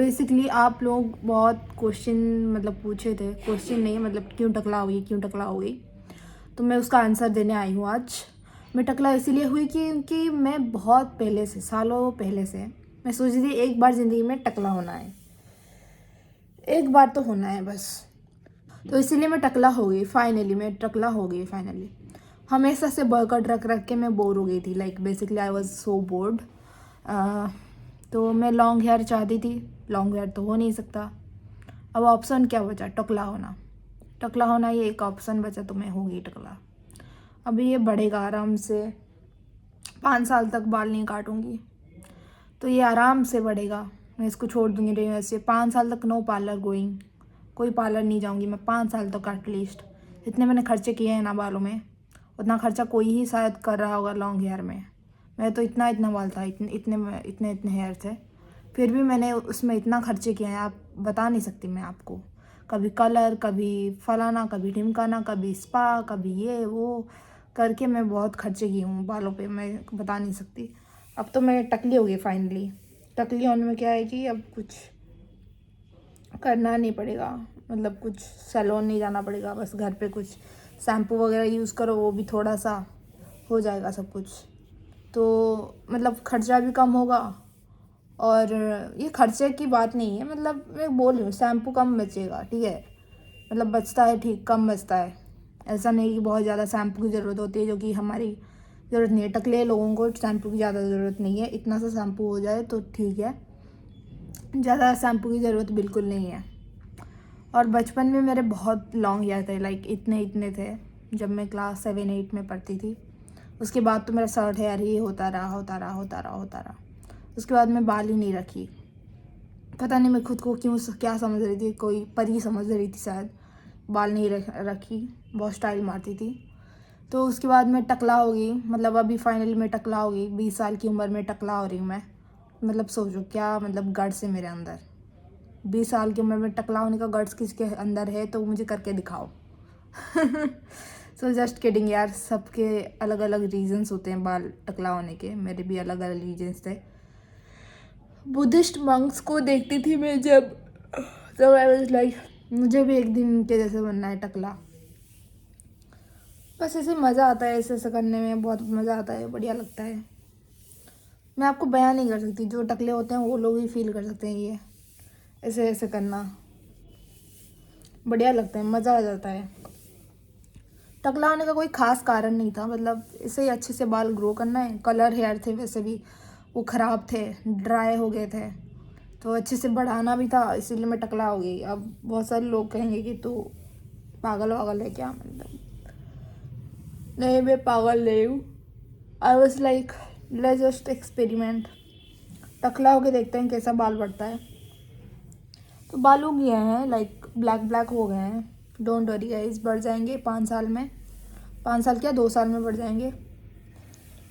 Basically आप लोग बहुत क्वेश्चन मतलब पूछे थे, क्वेश्चन नहीं मतलब क्यों टकला हुई, क्यों टकला हुई, तो मैं उसका आंसर देने आई हूँ आज। मैं टकला इसीलिए हुई क्योंकि मैं बहुत पहले से, सालों पहले से मैं सोच रही थी एक बार ज़िंदगी में टकला होना है, एक बार तो होना है बस। तो इसीलिए मैं टकला हो गई फाइनली, मैं टकला हो गई फाइनली। हमेशा से बर्कट रख रख के मैं बोर हो गई थी, like basically I was so board. तो मैं लॉन्ग हेयर चाहती थी, लॉन्ग हेयर तो हो नहीं सकता। अब ऑप्शन क्या बचा? टकला होना। टकला होना ये एक ऑप्शन बचा, तो मैं हो गई टकला। अभी ये बढ़ेगा आराम से, 5 साल तक बाल नहीं काटूंगी तो ये आराम से बढ़ेगा। मैं इसको छोड़ दूंगी नहीं, वैसे 5 साल तक नो पार्लर गोइंग, कोई पार्लर नहीं जाऊंगी मैं 5 साल तक एटलीस्ट। इतने मैंने खर्चे किए हैं ना बालों में, उतना खर्चा कोई ही शायद कर रहा होगा लॉन्ग हेयर में। मैं तो इतना इतना बाल था, इतने इतने इतने इतने हेयर थे, फिर भी मैंने उसमें इतना खर्चे किए हैं आप बता नहीं सकती मैं आपको। कभी कलर, कभी फलाना, कभी ढिमकाना, कभी स्पा, कभी ये वो करके मैं बहुत खर्चे की हूँ बालों पे, मैं बता नहीं सकती। अब तो मैं टकली हो गई फाइनली। टकली होने में क्या है कि अब कुछ करना नहीं पड़ेगा, मतलब कुछ सैलून नहीं जाना पड़ेगा, बस घर पे कुछ शैम्पू वगैरह यूज़ करो, वो भी थोड़ा सा हो जाएगा सब कुछ। तो मतलब खर्चा भी कम होगा। और ये खर्चे की बात नहीं है, मतलब मैं बोल रही हूँ शैम्पू कम बचेगा, ठीक है, मतलब बचता है ठीक, कम बचता है। ऐसा नहीं कि बहुत ज़्यादा शैम्पू की ज़रूरत होती है, जो कि हमारी ज़रूरत नहीं है। टकले लोगों को शैम्पू की ज़्यादा ज़रूरत नहीं है, इतना सा शैम्पू हो जाए तो ठीक है, ज़्यादा शैम्पू की ज़रूरत बिल्कुल नहीं है। और बचपन में मेरे बहुत लॉन्ग हेयर थे, लाइक इतने इतने थे, जब मैं क्लास 7-8 में पढ़ती थी। उसके बाद तो मेरा शॉर्ट हेयर ही होता रहा होता रहा होता रहा होता रहा। उसके बाद मैं बाल ही नहीं रखी, पता नहीं मैं खुद को क्यों क्या समझ रही थी, कोई परी समझ रही थी शायद। बाल नहीं रखी, बहुत स्टाइल मारती थी। तो उसके बाद मैं टकला हो गई, मतलब अभी फाइनली मैं टकला हो गई, 20 साल की उम्र में टकला हो रही हूँ मैं। मतलब सोचो क्या मतलब गट्स है मेरे अंदर। 20 साल की उम्र में टकला होने का गट्स किसके अंदर है तो मुझे करके दिखाओ। सो जस्ट किडिंग यार, सबके अलग अलग रीजंस होते हैं बाल टकला होने के, मेरे भी अलग अलग रीजंस थे। बुद्धिस्ट मंक्स को देखती थी मैं जब, तो आई वाज लाइक मुझे भी एक दिन उनके जैसे बनना है टकला। बस ऐसे मज़ा आता है, ऐसे ऐसे करने में बहुत मज़ा आता है, बढ़िया लगता है। मैं आपको बयान नहीं कर सकती, जो टकले होते हैं वो लोग ही फील कर सकते हैं ये ऐसे ऐसे करना, बढ़िया लगता है, मज़ा आ जाता है। टकला होने का कोई ख़ास कारण नहीं था, मतलब ऐसे ही अच्छे से बाल ग्रो करना है। कलर हेयर थे वैसे भी, वो ख़राब थे, ड्राई हो गए थे, तो अच्छे से बढ़ाना भी था, इसीलिए मैं टकला हो गई। अब बहुत सारे लोग कहेंगे कि तू पागल वागल है क्या, मतलब नहीं मैं पागल नहीं हूँ। I was like let's just experiment, टकला होके देखते हैं कैसा बाल बढ़ता है। तो बाल उग गए हैं, लाइक ब्लैक ब्लैक हो गए हैं, डोंट वरी गाइस, बढ़ जाएंगे 5 साल में, 5 साल क्या 2 साल में बढ़ जाएंगे।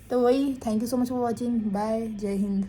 तो वही, thank you so much for watching, bye, जय हिंद।